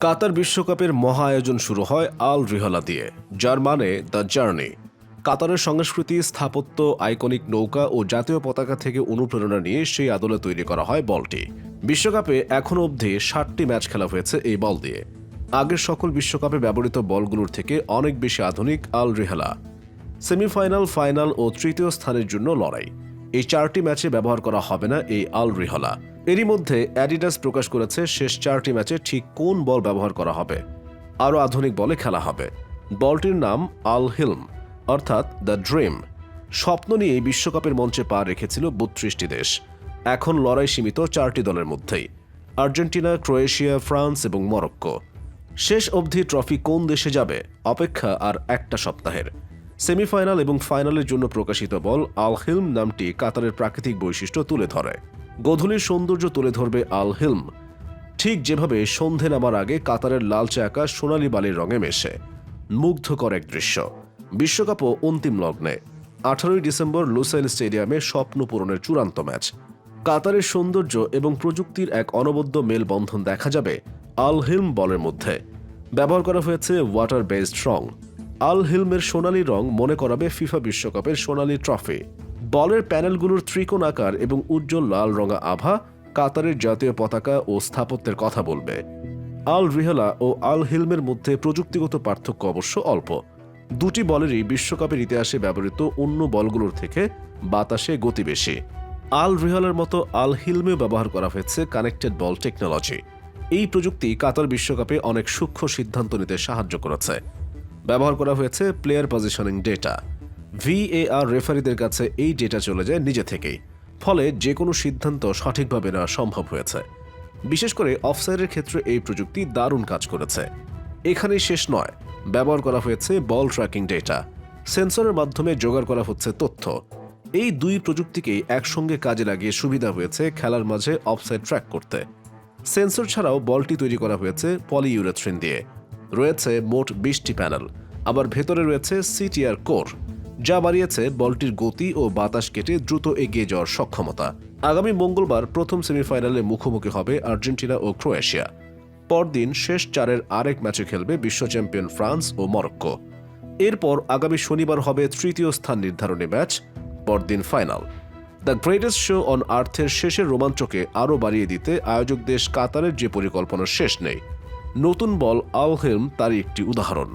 কাতার বিশ্বকাপের মহা আয়োজন শুরু হয় আল রিহলা দিয়ে, যার মানে দ্য জার্নি। কাতারের সংস্কৃতি, স্থাপত্য, আইকনিক নৌকা ও জাতীয় পতাকা থেকে অনুপ্রেরণা নিয়ে সেই আদলে তৈরি করা হয় বলটি। বিশ্বকাপে এখনও অবধি 60টি ম্যাচ খেলা হয়েছে এই বল দিয়ে। আগের সকল বিশ্বকাপে ব্যবহৃত বলগুলোর থেকে অনেক বেশি আধুনিক আল রিহলা। সেমিফাইনাল, ফাইনাল ও তৃতীয় স্থানের জন্য লড়াই, এই 4টি ম্যাচে ব্যবহার করা হবে না এই আল রিহলা। এরই মধ্যে অ্যাডিডাস প্রকাশ করেছে শেষ 4টি ম্যাচে ঠিক কোন বল ব্যবহার করা হবে। আরও আধুনিক বলে খেলা হবে। বলটির নাম আল হিলম, অর্থাৎ দ্য ড্রিম। স্বপ্ন নিয়ে বিশ্বকাপের মঞ্চে পা রেখেছিল 32টি দেশ। এখন লড়াই সীমিত 4টি দলের মধ্যেই: আর্জেন্টিনা, ক্রোয়েশিয়া, ফ্রান্স এবং মরক্কো। শেষ অবধি ট্রফি কোন দেশে যাবে, অপেক্ষা আর একটা সপ্তাহের। সেমিফাইনাল এবং ফাইনালের জন্য প্রকাশিত বল আল হিলম নামটি কাতারের প্রাকৃতিক বৈশিষ্ট্য তুলে ধরে। গোধূলির সৌন্দর্য তুলে ধরবে আল হিলম, ঠিক যেভাবে সন্ধে নামার আগে কাতারের লালচে আকাশ সোনালি বালির রঙে মেশে। মুগ্ধকর এক দৃশ্য। বিশ্বকাপও অন্তিম লগ্নে। 18ই ডিসেম্বর লুসাইল স্টেডিয়ামে স্বপ্ন পূরণের চূড়ান্ত ম্যাচ। কাতারের সৌন্দর্য এবং প্রযুক্তির এক অনবদ্য মেলবন্ধন দেখা যাবে আল হিলম বলের মধ্যে। ব্যবহার করা হয়েছে ওয়াটার বেসড রং। আল হিলমের সোনালি রং মনে করাবে ফিফা বিশ্বকাপের সোনালি ট্রফি। বলের প্যানেলগুলোর ত্রিকোণ আকার এবং উজ্জ্বল লাল রঙা আভা কাতারের জাতীয় পতাকা ও স্থাপত্যের কথা বলবে। আল রিহলা ও আল হিলমের মধ্যে প্রযুক্তিগত পার্থক্য অবশ্য অল্প। দুটি বলেরই বিশ্বকাপের ইতিহাসে ব্যবহৃত অন্য বলগুলোর থেকে বাতাসে গতি বেশি। আল রিহলার মতো আল হিলমেও ব্যবহার করা হয়েছে কানেক্টেড বল টেকনোলজি। এই প্রযুক্তি কাতার বিশ্বকাপে অনেক সূক্ষ্ম সিদ্ধান্ত নিতে সাহায্য করেছে। ব্যবহার করা হয়েছে প্লেয়ার পজিশনিং ডেটা। VAR রেফারিদের কাছে এই ডেটা চলে যায় নিজে থেকেই, ফলে যে কোনো সিদ্ধান্ত সঠিকভাবে নেওয়া সম্ভব হয়েছে। বিশেষ করে অফসাইডের ক্ষেত্রে এই প্রযুক্তি দারুণ কাজ করেছে। এখানেই শেষ নয়, ব্যবহার করা হয়েছে বল ট্র্যাকিং ডেটা। সেন্সরের মাধ্যমে জোগাড় করা হচ্ছে তথ্য। এই দুই প্রযুক্তিকেই একসঙ্গে কাজে লাগিয়ে সুবিধা হয়েছে খেলার মাঝে অফসাইড ট্র্যাক করতে। সেন্সর ছাড়াও বলটি তৈরি করা হয়েছে পলিইউরেথ্রিন দিয়ে। রয়েছে মোট 20টি প্যানেল, আবার ভেতরে রয়েছে CTR কোর, যা বাড়িয়েছে বলটির গতি ও বাতাস কেটে দ্রুত এগিয়ে যাওয়ার সক্ষমতা। আগামী মঙ্গলবার প্রথম সেমিফাইনালে মুখোমুখি হবে আর্জেন্টিনা ও ক্রোয়েশিয়া। পরদিন শেষ 4-এর আরেক ম্যাচে খেলবে বিশ্ব চ্যাম্পিয়ন ফ্রান্স ও মরক্কো। এরপর আগামী শনিবার হবে তৃতীয় স্থান নির্ধারণী ম্যাচ, পরদিন final. The greatest show on আর্থের শেষের রোমাঞ্চকে আরও বাড়িয়ে দিতে আয়োজক দেশ কাতারের যে পরিকল্পনা শেষ নেই, নতুন বল আল হিলম তারই একটি উদাহরণ।